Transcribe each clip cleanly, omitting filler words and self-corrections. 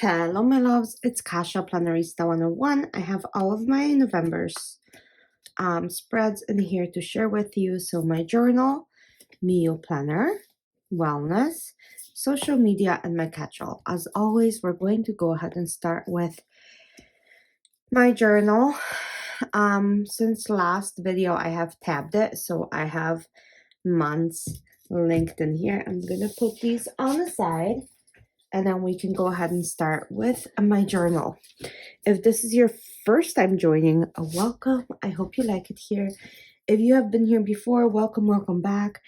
Hello, my loves. It's Kasha Plannerista 101. I have all of my November's spreads in here to share with you. So my journal, meal planner, wellness, social media, and my catch-all. As always, we're going to go ahead and start with my journal. Since last video, I have tabbed it, so I have months linked in here. I'm gonna put these on the side. And then we can go ahead and start with my journal. If this is your first time joining, welcome. I hope you like it here. If you have been here before, welcome back.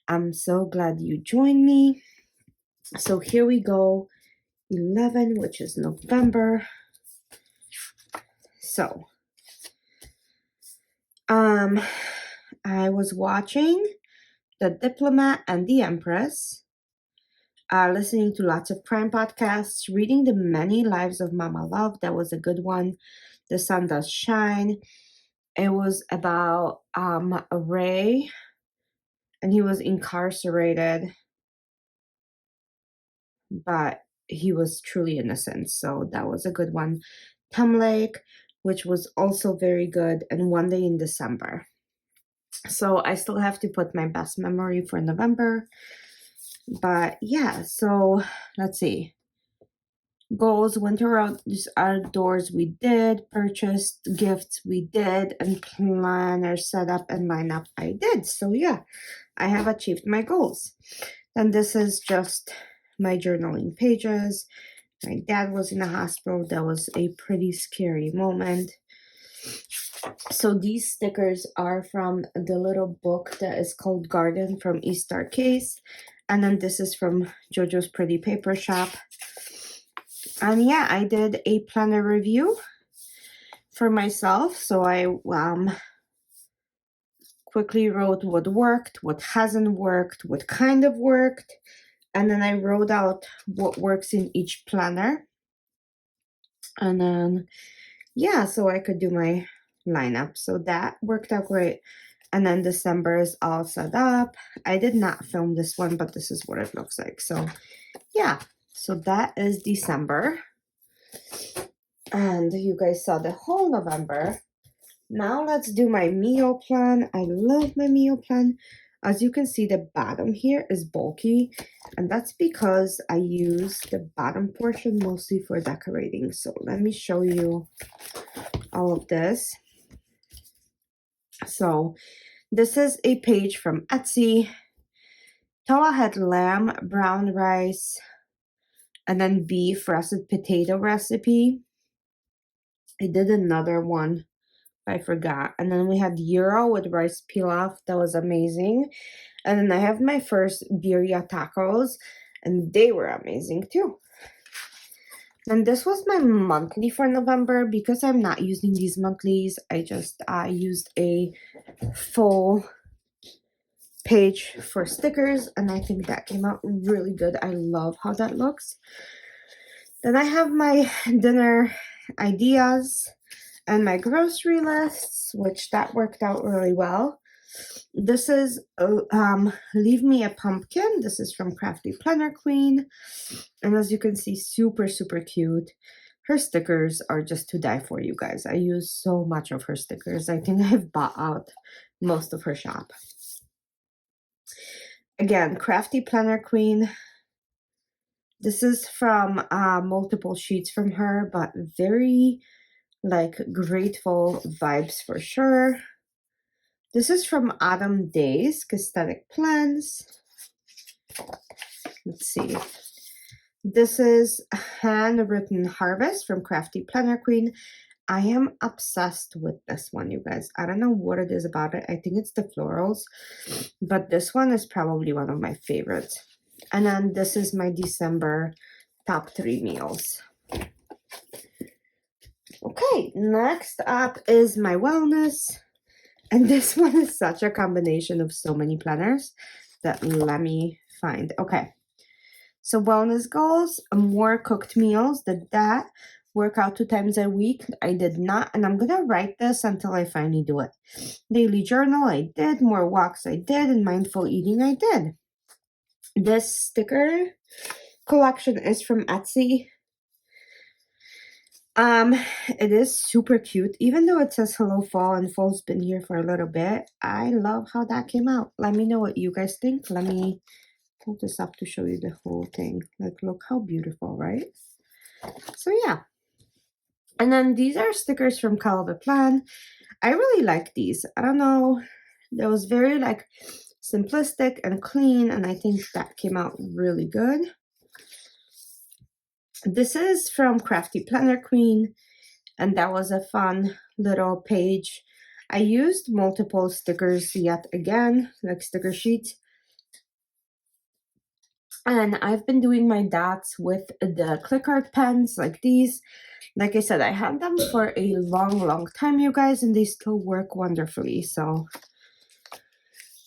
I'm so glad you joined me. So here we go, 11, which is November. So, I was watching The Diplomat and the Empress. Listening to lots of crime podcasts, reading The Many Lives of Mama Love. That was a good one. The Sun Does Shine. It was about Ray, and he was incarcerated, but he was truly innocent. So that was a good one. Thumb Lake, which was also very good, and One Day in December. So I still have to put my best memory for November. But yeah, so let's see. Goals, winter outdoors we did, purchased gifts we did, and planner setup and lineup I did. So yeah, I have achieved my goals. And this is just my journaling pages. My dad was in the hospital. That was a pretty scary moment. So these stickers are from the little book that is called Garden from East Star Case. And then this is from JoJo's Pretty Paper Shop. And yeah, I did a planner review for myself. So I quickly wrote what worked, what hasn't worked, what kind of worked. And then I wrote out what works in each planner. And then, yeah, so I could do my lineup. So that worked out great. And then December is all set up. I did not film this one, but this is what it looks like. So yeah, so that is December. And you guys saw the whole November. Now let's do my meal plan. I love my meal plan. As you can see, the bottom here is bulky, and that's because I use the bottom portion mostly for decorating. So let me show you all of this. So this is a page from Etsy. Toa had lamb, brown rice, and then beef roasted potato recipe. I did another one, I forgot. And then we had gyro with rice pilaf. That was amazing. And then I have my first birria tacos, and they were amazing too. And this was my monthly for November. Because I'm not using these monthlies, I just used a full page for stickers, and I think that came out really good. I love how that looks. Then I have my dinner ideas and my grocery lists, which that worked out really well. This is Leave Me a Pumpkin. This is from Crafty Planner Queen. And as you can see, super cute. Her stickers are just to die for, you guys. I use so much of her stickers. I think I've bought out most of her shop. Again, Crafty Planner Queen. This is from multiple sheets from her, but very grateful vibes for sure. This is from Autumn Days, Aesthetic Plans. Let's see. This is Handwritten Harvest from Crafty Planner Queen. I am obsessed with this one, you guys. I don't know what it is about it. I think it's the florals, but this one is probably one of my favorites. And then this is my December top 3 meals. Okay, next up is my wellness. And this one is such a combination of so many planners that let me find. Okay, so wellness goals, more cooked meals. Did that. Work out 2 times a week. I did not, and I'm gonna write this until I finally do it. Daily journal, I did. More walks, I did. And mindful eating, I did. This sticker collection is from Etsy. Um, it is super cute, even though it says hello fall and fall's been here for a little bit. I love how that came out. Let me know what you guys think. Let me pull this up to show you the whole thing. Like, look how beautiful, right? So yeah. And then these are stickers from Color Plan. I really like these. I don't know. That was very like simplistic and clean, and I think that came out really good. This is from Crafty Planner Queen, and that was a fun little page. I used multiple stickers yet again, like sticker sheets. And I've been doing my dots with the click art pens like these. Like I said, I had them for a long time, you guys, and they still work wonderfully. So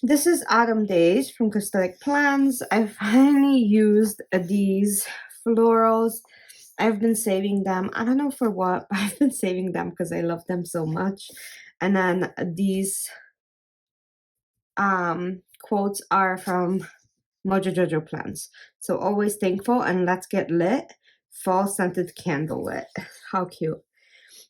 this is Autumn Days from Cosmetic Plans. I finally used these florals. I've been saving them. I don't know for what, but I've been saving them because I love them so much. And then these quotes are from Mojo Jojo Plans. So always thankful and let's get lit. Fall scented candle lit. How cute.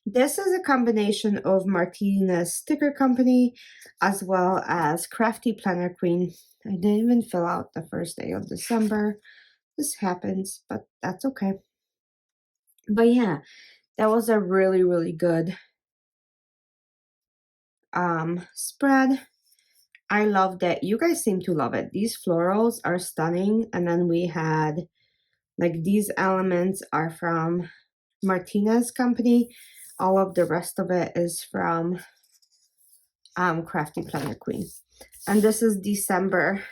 This is a combination of Martina's Sticker Company as well as Crafty Planner Queen. I didn't even fill out the first day of December. This happens, but that's okay. But yeah, that was a really good spread. I love that. You guys seem to love it. These florals are stunning. And then we had like these elements are from Martina's company. All of the rest of it is from Crafty Planner Queen. And this is December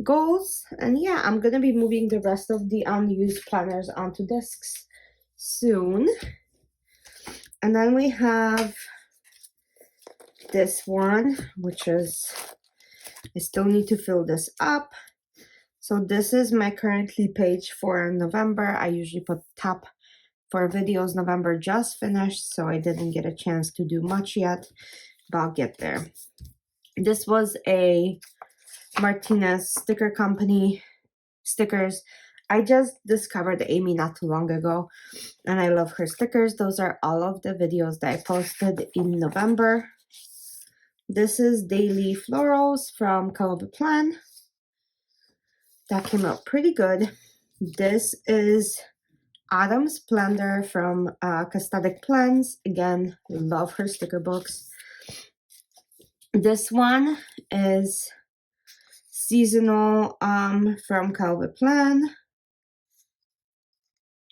goals. And yeah, I'm gonna be moving the rest of the unused planners onto discs soon. And then we have this one, which is, I still need to fill this up. So this is my currently page for November. I usually put top for videos. November just finished, so I didn't get a chance to do much yet, but I'll get there. This was a Martinez Sticker Company stickers. I just discovered Amy not too long ago, and I love her stickers. Those are all of the videos that I posted in November. This is Daily Florals from Color Plan. That came out pretty good. This is Autumn Splendor from Cosmetic Plans. Again, love her sticker books. This one is Seasonal from Calvin Plan.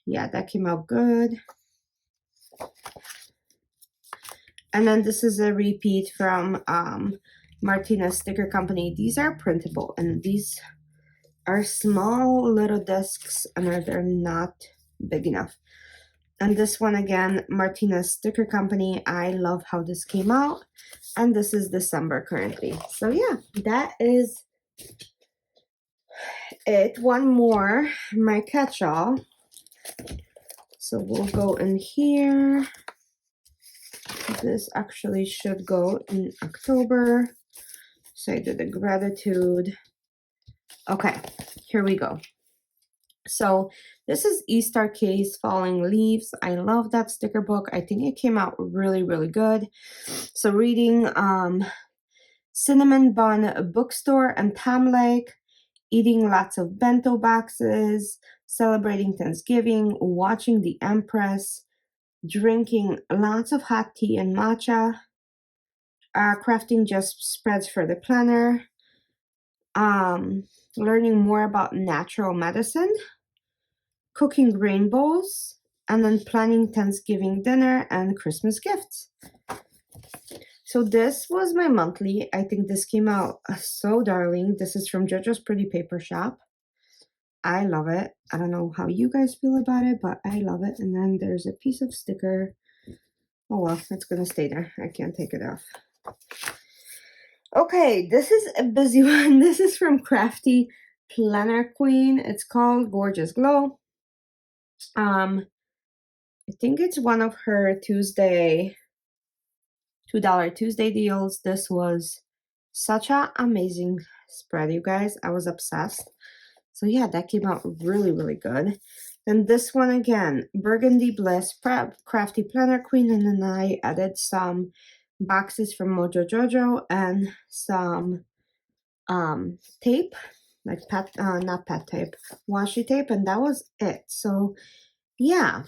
Yeah, that came out good. And then this is a repeat from Martina's Sticker Company. These are printable, and these are small little discs, and they're not big enough. And this one again, Martina's Sticker Company. I love how this came out. And this is December currently. So yeah, that is it. One more, my catch-all. So we'll go in here. This actually should go in October. So I did the gratitude. Okay, here we go. So this is Easter Case Falling Leaves. I love that sticker book. I think it came out really good. So reading Cinnamon Bun Bookstore and Tam Lake, eating lots of bento boxes, celebrating Thanksgiving, watching The Empress, drinking lots of hot tea and matcha, crafting just spreads for the planner, learning more about natural medicine, cooking rainbows, and then planning Thanksgiving dinner and Christmas gifts. So this was my monthly. I think this came out so darling. This is from JoJo's Pretty Paper Shop. I love it. I don't know how you guys feel about it, but I love it. And then there's a piece of sticker. Oh well, it's gonna stay there. I can't take it off. Okay, this is a busy one. This is from Crafty Planner Queen. It's called Gorgeous Glow. I think it's one of her Tuesday, $2 Tuesday deals. This was such an amazing spread, you guys. I was obsessed. So yeah, that came out really good. Then this one again, Burgundy Bliss Crafty Planner Queen, and then I added some boxes from Mojo Jojo and some tape, like not pet tape, washi tape, and that was it. So yeah.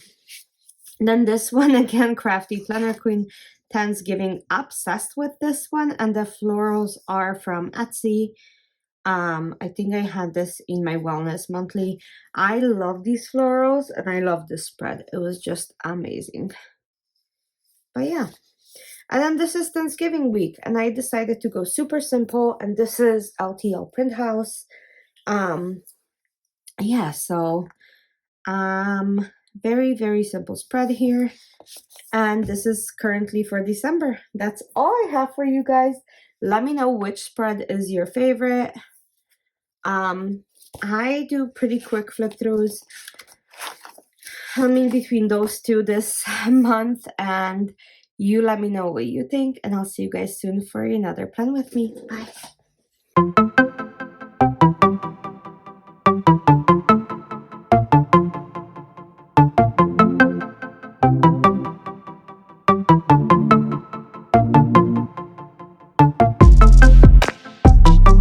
And then this one again, Crafty Planner Queen Thanksgiving, obsessed with this one, and the florals are from Etsy. I think I had this in my Wellness Monthly. I love these florals and I love this spread. It was just amazing. But yeah. And then this is Thanksgiving week, and I decided to go super simple, and this is LTL Print House. Yeah, so very, very simple spread here. And this is currently for December. That's all I have for you guys. Let me know which spread is your favorite. I do pretty quick flip throughs. I'm in between those two this month, and you let me know what you think, and I'll see you guys soon for another plan with me. Bye.